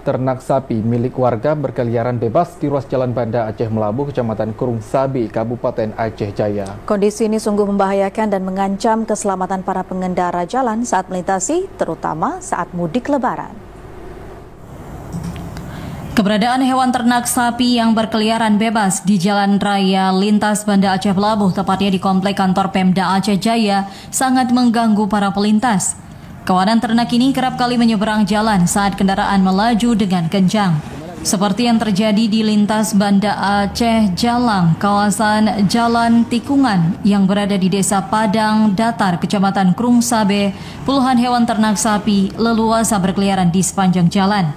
ternak sapi milik warga berkeliaran bebas di ruas Jalan Banda Aceh Melabuh, Kecamatan Kurung Sabi, Kabupaten Aceh Jaya. Kondisi ini sungguh membahayakan dan mengancam keselamatan para pengendara jalan saat melintasi, terutama saat mudik Lebaran. Keberadaan hewan ternak sapi yang berkeliaran bebas di Jalan Raya Lintas Banda Aceh Melabuh, tepatnya di Komplek Kantor Pemda Aceh Jaya, sangat mengganggu para pelintas. Kawanan ternak ini kerap kali menyeberang jalan saat kendaraan melaju dengan kencang. Seperti yang terjadi di lintas Banda Aceh Jalang, kawasan Jalan Tikungan yang berada di Desa Padang Datar, Kecamatan Kurung Sabi, puluhan hewan ternak sapi leluasa berkeliaran di sepanjang jalan.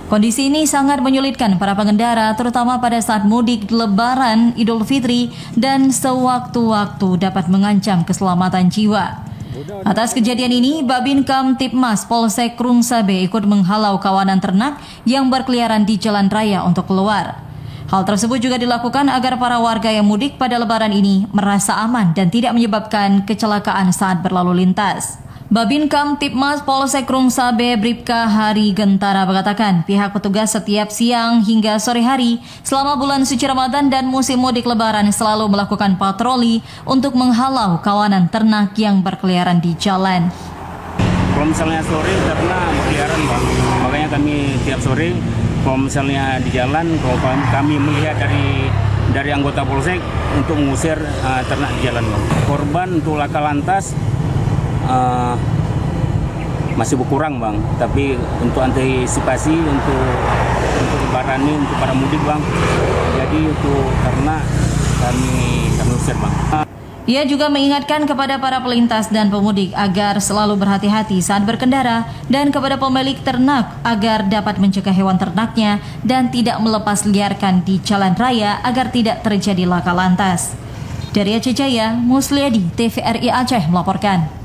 Kondisi ini sangat menyulitkan para pengendara, terutama pada saat mudik Lebaran, Idul Fitri, dan sewaktu-waktu dapat mengancam keselamatan jiwa. Atas kejadian ini, Babin Kamtipmas Polsek Kurung Sabi ikut menghalau kawanan ternak yang berkeliaran di jalan raya untuk keluar. Hal tersebut juga dilakukan agar para warga yang mudik pada Lebaran ini merasa aman dan tidak menyebabkan kecelakaan saat berlalu lintas. Babin Kamtipmas Polsek Kurung Sabi Bribka Hari Gentara mengatakan pihak petugas setiap siang hingga sore hari selama bulan suci Ramadan dan musim mudik Lebaran selalu melakukan patroli untuk menghalau kawanan ternak yang berkeliaran di jalan. Kalau misalnya sore karena berkeliaran Bang, makanya kami tiap sore kalau misalnya di jalan, kalau kami melihat dari anggota Polsek untuk mengusir ternak di jalan Bang. Korban untuk laka lantas masih berkurang Bang, tapi untuk antisipasi untuk Lebaran ini untuk para mudik Bang, jadi untuk ternak kami usir Bang. Ia juga mengingatkan kepada para pelintas dan pemudik agar selalu berhati-hati saat berkendara dan kepada pemilik ternak agar dapat mencegah hewan ternaknya dan tidak melepas liarkan di jalan raya agar tidak terjadi laka lantas. Dari Aceh Jaya, Musliadi, TVRI Aceh melaporkan.